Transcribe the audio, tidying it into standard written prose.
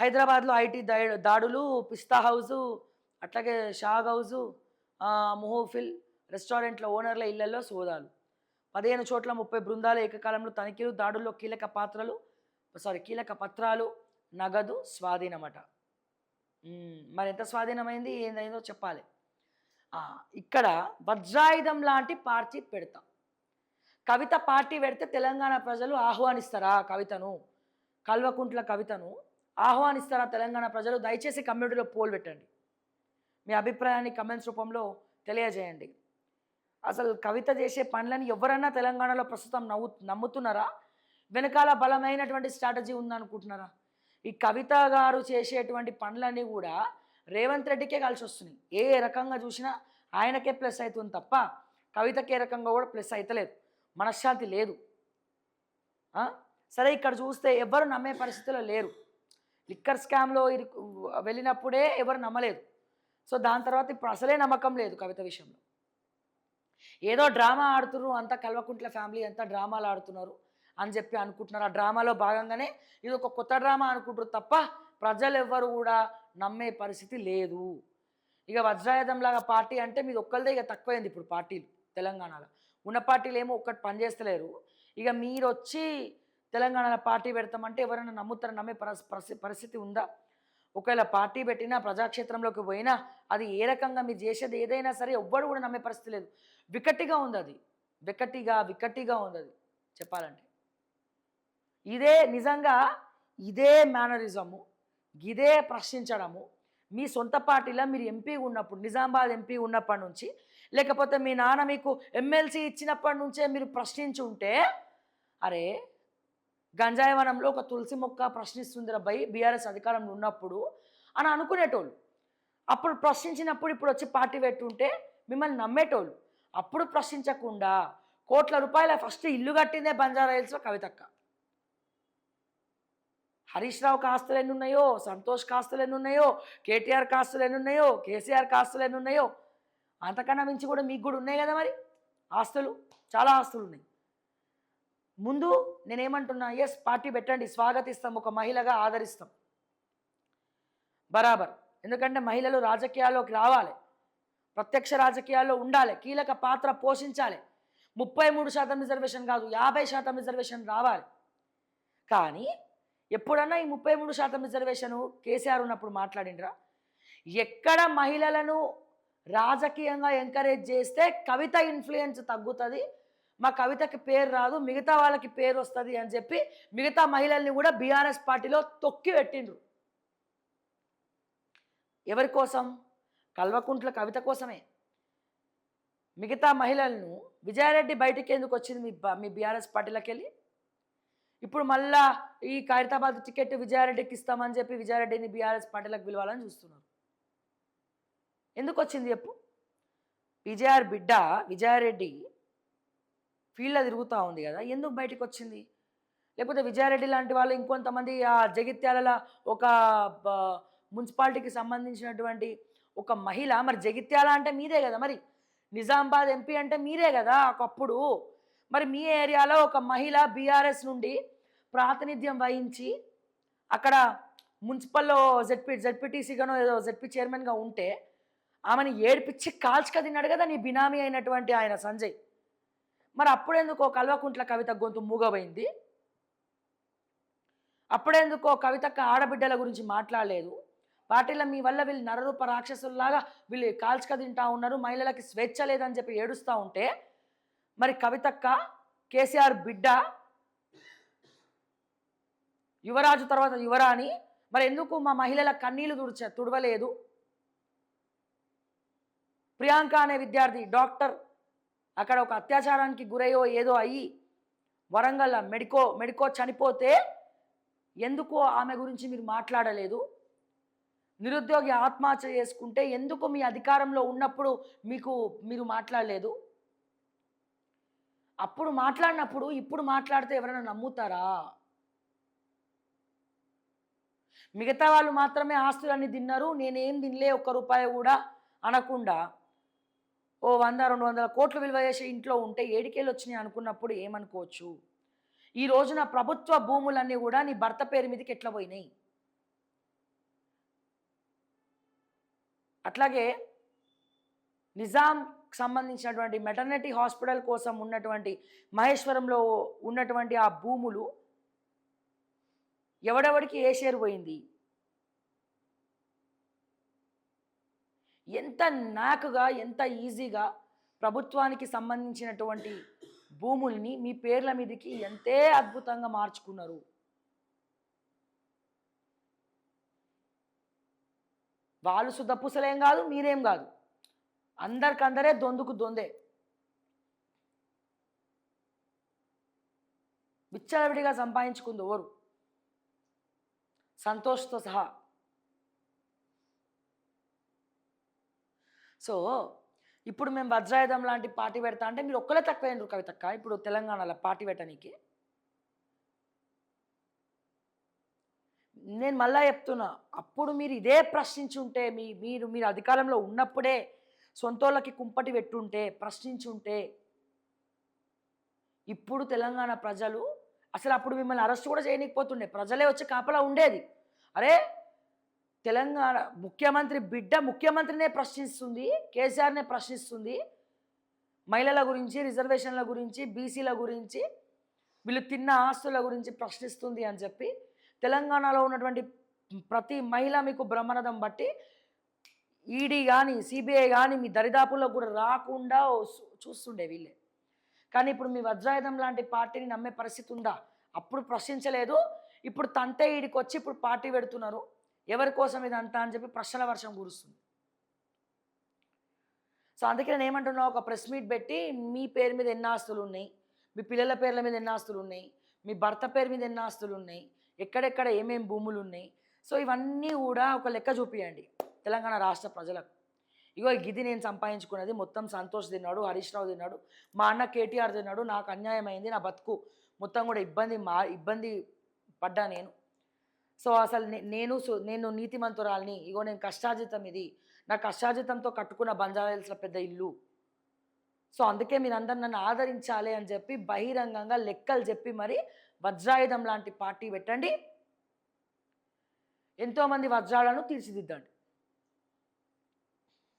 హైదరాబాద్లో ఐటీ దాడులు, పిస్తా హౌసు, అట్లాగే షాగ్ హౌసు, మొహోఫిల్ రెస్టారెంట్ల ఓనర్ల ఇళ్లలో సోదాలు. 15 చోట్ల 30 బృందాలు ఏకకాలంలో తనిఖీలు, దాడుల్లో కీలక పత్రాలు, నగదు స్వాధీనమట. మరి ఎంత స్వాధీనమైంది ఏందైందో చెప్పాలి. ఇక్కడ వజ్రాయుధం లాంటి పార్టీ పెడతాం. కవిత పార్టీ పెడితే తెలంగాణ ప్రజలు ఆహ్వానిస్తారా? కల్వకుంట్ల కవితను ఆహ్వానిస్తారా తెలంగాణ ప్రజలు? దయచేసి కమ్యూనిటీలో పోల్ పెట్టండి. మీ అభిప్రాయాన్ని కమెంట్స్ రూపంలో తెలియజేయండి. అసలు కవిత చేసే పనులని ఎవరన్నా తెలంగాణలో ప్రస్తుతం నమ్ముతున్నారా? వెనకాల బలమైనటువంటి స్ట్రాటజీ ఉందనుకుంటున్నారా? ఈ కవిత గారు చేసేటువంటి పనులన్నీ కూడా రేవంత్ రెడ్డికే కలిసి వస్తున్నాయి. ఏ రకంగా చూసినా ఆయనకే ప్లస్ అవుతుంది తప్ప కవితకే రకంగా కూడా ప్లస్ అవుతలేదు. మనశ్శాంతి లేదు. సరే, ఇక్కడ చూస్తే ఎవరు నమ్మే పరిస్థితిలో లేరు. లిక్కర్ స్కామ్లో వెళ్ళినప్పుడే ఎవరు నమ్మలేదు. సో దాని తర్వాత ఇప్పుడు అసలే నమ్మకం లేదు కవిత విషయంలో. ఏదో డ్రామా ఆడుతున్నారు, అంతా కల్వకుంట్ల ఫ్యామిలీ అంతా డ్రామాలు ఆడుతున్నారు అని చెప్పి అనుకుంటున్నారు. ఆ డ్రామాలో భాగంగానే ఇది ఒక కొత్త డ్రామా అనుకుంటారు తప్ప ప్రజలు ఎవ్వరు కూడా నమ్మే పరిస్థితి లేదు. ఇక వజ్రాయుధంలాగా పార్టీ అంటే మీది ఒక్కరిదే ఇక తక్కువైంది. ఇప్పుడు పార్టీలు తెలంగాణలో ఉన్న పార్టీలు ఏమో ఒక్కటి పనిచేస్తలేరు. ఇక మీరు వచ్చి తెలంగాణలో పార్టీ పెడతామంటే ఎవరైనా నమ్ముతారని నమ్మే పరిస్థితి ఉందా? ఒకవేళ పార్టీ పెట్టినా ప్రజాక్షేత్రంలోకి పోయినా అది ఏ రకంగా మీరు చేసేది ఏదైనా సరే ఎవ్వరు కూడా నమ్మే పరిస్థితి లేదు. వికటిగా ఉంది అది, వికటిగా ఉంది అది చెప్పాలంటే. ఇదే నిజంగా ఇదే మేనరిజము, ఇదే ప్రశ్నించడము మీ సొంత పార్టీలో మీరు ఎంపీ ఉన్నప్పుడు, నిజామాబాద్ ఎంపీ ఉన్నప్పటి నుంచి, లేకపోతే మీ నాన్న మీకు ఎమ్మెల్సీ ఇచ్చినప్పటి నుంచే మీరు ప్రశ్నించి ఉంటే, అరే గంజాయవనంలో ఒక తులసి మొక్క ప్రశ్నిస్తుంది రబ్బాయి బీఆర్ఎస్ అధికారంలో ఉన్నప్పుడు అని అనుకునేటోళ్ళు. అప్పుడు ప్రశ్నించినప్పుడు ఇప్పుడు వచ్చి పార్టీ పెట్టుంటే మిమ్మల్ని నమ్మేటోళ్ళు. అప్పుడు ప్రశ్నించకుండా కోట్ల రూపాయల ఫస్ట్ ఇల్లు కట్టిందే బంజారా హిల్స్లో కవితక్క. హరీష్ రావు ఆస్తులు ఎన్ని ఉన్నాయో, సంతోష్ ఆస్తులు ఎన్ని ఉన్నాయో, కేటీఆర్ ఆస్తులు ఎన్ని ఉన్నాయో, కేసీఆర్ ఆస్తులు ఎన్ని ఉన్నాయో, అంతకన్నా మించి కూడా మీకు కూడా ఉన్నాయి కదా మరి ఆస్తులు, చాలా ఆస్తులు ఉన్నాయి. ముందు నేనేమంటున్నా, ఎస్ పార్టీ పెట్టండి, స్వాగతిస్తాం, ఒక మహిళగా ఆదరిస్తాం బరాబర్. ఎందుకంటే మహిళలు రాజకీయాల్లోకి రావాలి, ప్రత్యక్ష రాజకీయాల్లో ఉండాలి, కీలక పాత్ర పోషించాలి. 33% రిజర్వేషన్ కాదు 50% రిజర్వేషన్ రావాలి. కానీ ఎప్పుడన్నా ఈ 33% రిజర్వేషను కేసీఆర్ ఉన్నప్పుడు మాట్లాడిండ్రా? ఎక్కడ మహిళలను రాజకీయంగా ఎంకరేజ్ చేస్తే కవిత ఇన్ఫ్లుయెన్స్ తగ్గుతుంది, మా కవితకి పేరు రాదు, మిగతా వాళ్ళకి పేరు వస్తుంది అని చెప్పి మిగతా మహిళల్ని కూడా బీఆర్ఎస్ పార్టీలో తొక్కి పెట్టిండ్రు. ఎవరి కోసం? కల్వకుంట్ల కవిత కోసమే. మిగతా మహిళలను విజయారెడ్డి బయటికి ఎందుకు వచ్చింది మీ బీఆర్ఎస్ పార్టీలోకి వెళ్ళి? ఇప్పుడు మళ్ళా ఈ ఖైరతాబాద్ టికెట్ విజయారెడ్డికి ఇస్తామని చెప్పి విజయారెడ్డిని బీఆర్ఎస్ పార్టీలకు పిలవాలని చూస్తున్నారు. ఎందుకు వచ్చింది చెప్పు? విజయార్ బిడ్డ విజయారెడ్డి ఫీల్డ్లో తిరుగుతూ ఉంది కదా, ఎందుకు బయటకు వచ్చింది? లేకపోతే విజయారెడ్డి లాంటి వాళ్ళు ఇంకొంతమంది ఆ జగిత్యాలలో ఒక మున్సిపాలిటీకి సంబంధించినటువంటి ఒక మహిళ, మరి జగిత్యాల అంటే మీదే కదా, మరి నిజామాబాద్ ఎంపీ అంటే మీరే కదా ఒకప్పుడు. మరి మీ ఏరియాలో ఒక మహిళ బీఆర్ఎస్ నుండి ప్రాతినిధ్యం వహించి అక్కడ మున్సిపల్లో జెడ్పీటీసీగానో ఏదో జెడ్పీ చైర్మన్గా ఉంటే ఆమెను ఏడిపించి కాల్చుక తిన్నాడు కదా నీ బినామీ అయినటువంటి ఆయన సంజయ్. మరి అప్పుడెందుకో కల్వకుంట్ల కవిత గొంతు మూగబోయింది? అప్పుడెందుకో కవితక్క ఆడబిడ్డల గురించి మాట్లాడలేదు? పార్టీలో మీ వల్ల వీళ్ళు నరరూప రాక్షసుల్లాగా వీళ్ళు కాల్చుక తింటా ఉన్నారు, మహిళలకి స్వేచ్ఛ లేదని చెప్పి ఏడుస్తూ ఉంటే, మరి కవితక్క కేసీఆర్ బిడ్డ, యువరాజు తర్వాత యువరాణి, మరి ఎందుకు మా మహిళల కన్నీళ్లు తుడవలేదు? ప్రియాంక అనే విద్యార్థి డాక్టర్ అక్కడ ఒక అత్యాచారానికి గురయ్యో ఏదో అయ్యి వరంగల్ మెడికో చనిపోతే ఎందుకు ఆమె గురించి మీరు మాట్లాడలేదు? నిరుద్యోగి ఆత్మహత్య చేసుకుంటే ఎందుకు మీ అధికారంలో ఉన్నప్పుడు మీరు మాట్లాడలేదు? అప్పుడు మాట్లాడినప్పుడు ఇప్పుడు మాట్లాడితే ఎవరైనా నమ్ముతారా? మిగతా వాళ్ళు మాత్రమే ఆస్తులన్నీ తిన్నారు, నేనేం తినలే ఒక్క రూపాయి కూడా అనకుండా ఓ 100-200 కోట్లు విలువ చేసే ఇంట్లో ఉంటే ఏడికేళ్ళు వచ్చినాయి అనుకున్నప్పుడు ఏమనుకోవచ్చు? ఈ రోజున ప్రభుత్వ భూములన్నీ కూడా నీ భర్త పేరు మీదకి ఎట్లా పోయినాయి? అట్లాగే నిజాం సంబంధించినటువంటి మెటర్నిటీ హాస్పిటల్ కోసం ఉన్నటువంటి మహేశ్వరంలో ఉన్నటువంటి ఆ భూములు ఎవడెవడికి ఏ షేర్ పోయింది? ఎంత నాకుగా ఎంత ఈజీగా ప్రభుత్వానికి సంబంధించినటువంటి భూముల్ని మీ పేర్ల మీదకి ఎంతే అద్భుతంగా మార్చుకున్నారు. వాళ్ళు సుద్దపుసలేం కాదు, మీరేం కాదు, అందరికందరే దొందుకు దొందే. విచ్చలవిడిగా సంపాదించుకుంది ఎవరు? సంతోష్తో సహా. సో ఇప్పుడు మేము వజ్రాయుధం లాంటి పార్టీ పెడతా అంటే మీరు ఒక్కలే తక్కువైనరు కవితక్క ఇప్పుడు తెలంగాణలో పార్టీ పెట్టడానికి. నేను మళ్ళా చెప్తున్నా, అప్పుడు మీరు ఇదే ప్రశ్నించుంటే మీరు అధికారంలో ఉన్నప్పుడే సొంతోళ్ళకి కుంపటి పెట్టుంటే ప్రశ్నించుంటే ఇప్పుడు తెలంగాణ ప్రజలు అసలు అప్పుడు మిమ్మల్ని అరెస్ట్ కూడా చేయలేకపోతుండే, ప్రజలే వచ్చి కాపలా ఉండేది. అరే తెలంగాణ ముఖ్యమంత్రి బిడ్డ ముఖ్యమంత్రినే ప్రశ్నిస్తుంది, కేసీఆర్నే ప్రశ్నిస్తుంది, మహిళల గురించి, రిజర్వేషన్ల గురించి, బీసీల గురించి, వీళ్ళు తిన్న ఆస్తుల గురించి ప్రశ్నిస్తుంది అని చెప్పి తెలంగాణలో ఉన్నటువంటి ప్రతి మహిళ మీకు బ్రహ్మరథం బట్టి ఈడీ కానీ సిబిఐ కానీ మీ దరిదాపుల్లో కూడా రాకుండా చూస్తుండే వీళ్ళే. కానీ ఇప్పుడు మీ వజ్రాయుధం లాంటి పార్టీని నమ్మే పరిస్థితి ఉందా? అప్పుడు ప్రశ్నించలేదు, ఇప్పుడు తంతే ఈడికి వచ్చి ఇప్పుడు పార్టీ పెడుతున్నారు. ఎవరి కోసం ఇదంతా అని చెప్పి ప్రశ్నల వర్షం కురుస్తుంది. సో అందుకే నేను ఏమంటున్నా, ఒక ప్రెస్ మీట్ పెట్టి మీ పేరు మీద ఎన్ని ఆస్తులు ఉన్నాయి, మీ పిల్లల పేర్ల మీద ఎన్ని ఆస్తులు ఉన్నాయి, మీ భర్త పేరు మీద ఎన్ని ఆస్తులు ఉన్నాయి, ఎక్కడెక్కడ ఏమేమి భూములు ఉన్నాయి, సో ఇవన్నీ కూడా ఒక లెక్క చూపించండి తెలంగాణ రాష్ట్ర ప్రజలకు. ఇగో గిది నేను సంపాదించుకున్నది మొత్తం సంతోష్ తిన్నాడు, హరీష్ రావు తిన్నాడు, మా అన్న కేటీఆర్ తిన్నాడు, నాకు అన్యాయం అయింది, నా బతుకు మొత్తం కూడా ఇబ్బంది పడ్డా నేను. సో అసలు నేను నీతిమంతురాల్ని, ఇగో నేను కష్టార్జితం, ఇది నా కష్టార్జితంతో కట్టుకున్న బంజారాహిల్స్లో పెద్ద ఇల్లు, సో అందుకే మీరందరూ నన్ను ఆదరించాలి అని చెప్పి బహిరంగంగా లెక్కలు చెప్పి మరి వజ్రాయుధం లాంటి పార్టీ పెట్టండి, ఎంతోమంది వజ్రాలను తీర్చిదిద్దండి.